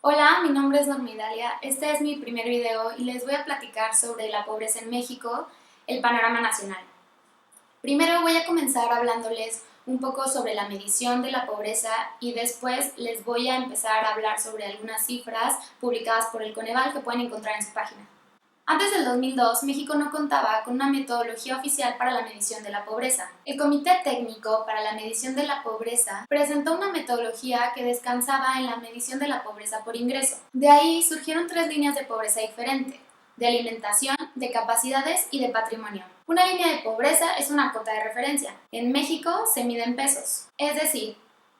Hola, mi nombre es Normidalia. Este es mi primer video y les voy a platicar sobre la pobreza en México, el panorama nacional. Primero voy a comenzar hablándoles un poco sobre la medición de la pobreza y después les voy a empezar a hablar sobre algunas cifras publicadas por el Coneval que pueden encontrar en su página. Antes del 2002, México no contaba con una metodología oficial para la medición de la pobreza. El Comité Técnico para la Medición de la Pobreza presentó una metodología que descansaba en la medición de la pobreza por ingreso. De ahí surgieron tres líneas de pobreza diferentes: de alimentación, de capacidades y de patrimonio. Una línea de pobreza es una cota de referencia. En México se mide en pesos, es decir,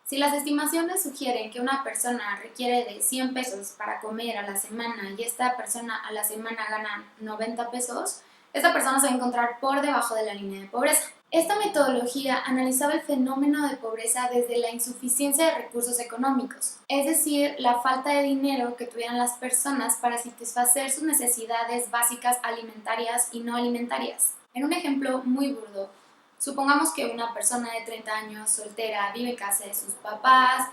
si las estimaciones sugieren que una persona requiere de 100 pesos para comer a la semana y esta persona a la semana gana 90 pesos, esta persona se va a encontrar por debajo de la línea de pobreza. Esta metodología analizaba el fenómeno de pobreza desde la insuficiencia de recursos económicos, es decir, la falta de dinero que tuvieran las personas para satisfacer sus necesidades básicas alimentarias y no alimentarias. En un ejemplo muy burdo, supongamos que una persona de 30 años, soltera, vive en casa de sus papás,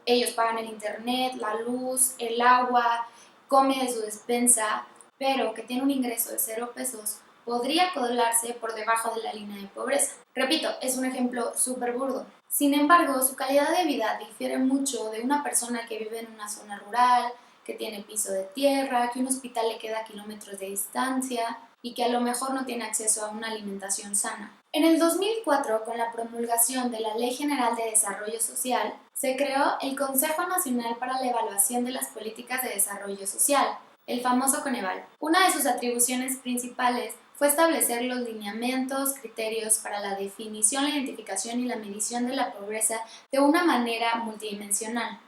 ellos pagan el internet, la luz, el agua, come de su despensa, pero que tiene un ingreso de 0 pesos, podría colarse por debajo de la línea de pobreza. Repito, es un ejemplo súper burdo. Sin embargo, su calidad de vida difiere mucho de una persona que vive en una zona rural, que tiene piso de tierra, que un hospital le queda a kilómetros de distancia y que a lo mejor no tiene acceso a una alimentación sana. En el 2004, con la promulgación de la Ley General de Desarrollo Social, se creó el Consejo Nacional para la Evaluación de las Políticas de Desarrollo Social, el famoso Coneval. Una de sus atribuciones principales fue establecer los lineamientos, criterios para la definición, la identificación y la medición de la pobreza de una manera multidimensional,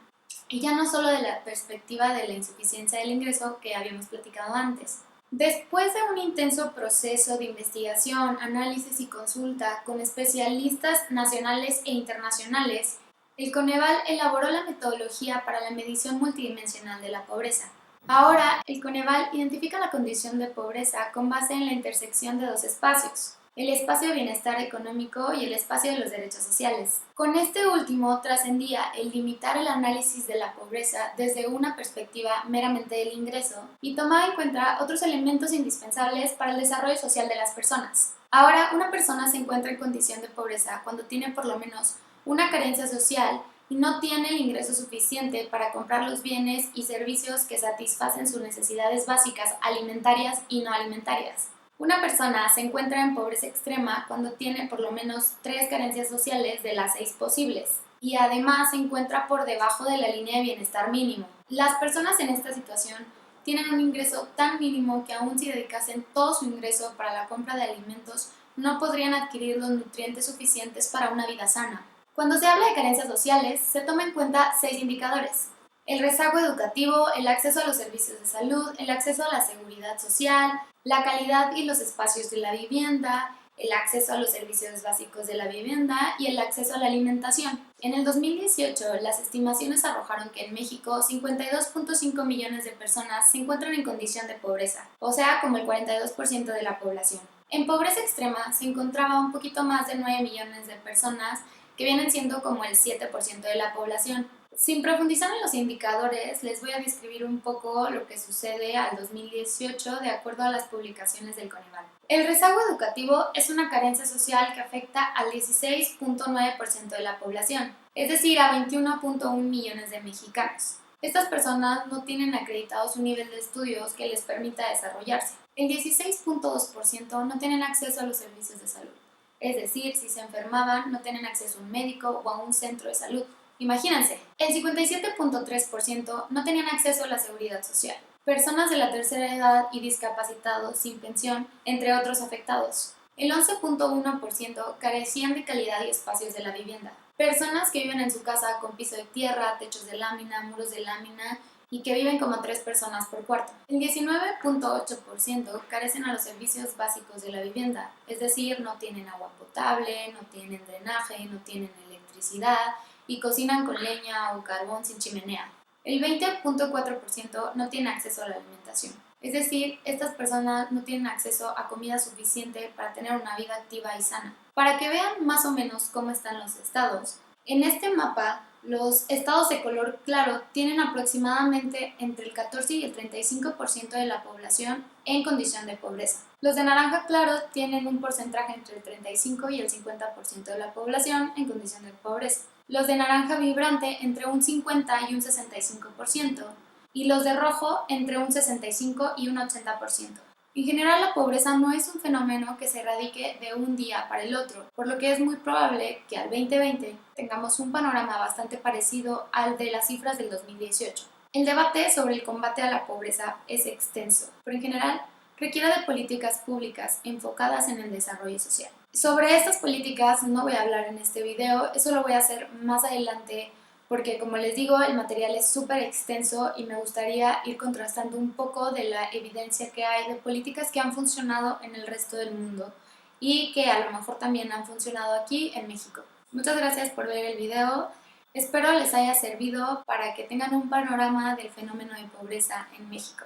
y ya no solo de la perspectiva de la insuficiencia del ingreso que habíamos platicado antes. Después de un intenso proceso de investigación, análisis y consulta con especialistas nacionales e internacionales, el Coneval elaboró la metodología para la medición multidimensional de la pobreza. Ahora, el Coneval identifica la condición de pobreza con base en la intersección de dos espacios: el espacio de bienestar económico y el espacio de los derechos sociales. Con este último trascendía el limitar el análisis de la pobreza desde una perspectiva meramente del ingreso y tomaba en cuenta otros elementos indispensables para el desarrollo social de las personas. Ahora, una persona se encuentra en condición de pobreza cuando tiene por lo menos una carencia social y no tiene el ingreso suficiente para comprar los bienes y servicios que satisfacen sus necesidades básicas alimentarias y no alimentarias. Una persona se encuentra en pobreza extrema cuando tiene por lo menos 3 carencias sociales de las 6 posibles y además se encuentra por debajo de la línea de bienestar mínimo. Las personas en esta situación tienen un ingreso tan mínimo que aun si dedicasen todo su ingreso para la compra de alimentos, no podrían adquirir los nutrientes suficientes para una vida sana. Cuando se habla de carencias sociales, se toma en cuenta 6 indicadores: el rezago educativo, el acceso a los servicios de salud, el acceso a la seguridad social, la calidad y los espacios de la vivienda, el acceso a los servicios básicos de la vivienda y el acceso a la alimentación. En el 2018, las estimaciones arrojaron que en México 52.5 millones de personas se encuentran en condición de pobreza, o sea, como el 42% de la población. En pobreza extrema se encontraba un poquito más de 9 millones de personas, que vienen siendo como el 7% de la población. Sin profundizar en los indicadores, les voy a describir un poco lo que sucede al 2018 de acuerdo a las publicaciones del Coneval. El rezago educativo es una carencia social que afecta al 16.9% de la población, es decir, a 21.1 millones de mexicanos. Estas personas no tienen acreditado su nivel de estudios que les permita desarrollarse. El 16.2% no tienen acceso a los servicios de salud, es decir, si se enfermaban no tienen acceso a un médico o a un centro de salud. Imagínense, el 57.3% no tenían acceso a la seguridad social, personas de la tercera edad y discapacitados sin pensión, entre otros afectados. El 11.1% carecían de calidad y espacios de la vivienda, personas que viven en su casa con piso de tierra, techos de lámina, muros de lámina y que viven como 3 personas por cuarto. El 19.8% carecen a los servicios básicos de la vivienda, es decir, no tienen agua potable, no tienen drenaje, no tienen electricidad y cocinan con leña o carbón sin chimenea. El 20.4% no tiene acceso a la alimentación, es decir, estas personas no tienen acceso a comida suficiente para tener una vida activa y sana. Para que vean más o menos cómo están los estados, en este mapa Los estados de color claro tienen aproximadamente entre el 14 y el 35% de la población en condición de pobreza. Los de naranja claro tienen un porcentaje entre el 35 y el 50% de la población en condición de pobreza. Los de naranja vibrante entre un 50 y un 65% y los de rojo entre un 65 y un 80%. En general, la pobreza no es un fenómeno que se erradique de un día para el otro, por lo que es muy probable que al 2020 tengamos un panorama bastante parecido al de las cifras del 2018. El debate sobre el combate a la pobreza es extenso, pero en general requiere de políticas públicas enfocadas en el desarrollo social. Sobre estas políticas no voy a hablar en este video, eso lo voy a hacer más adelante porque, como les digo, el material es súper extenso y me gustaría ir contrastando un poco de la evidencia que hay de políticas que han funcionado en el resto del mundo y que a lo mejor también han funcionado aquí en México. Muchas gracias por ver el video, espero les haya servido para que tengan un panorama del fenómeno de pobreza en México.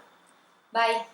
Bye.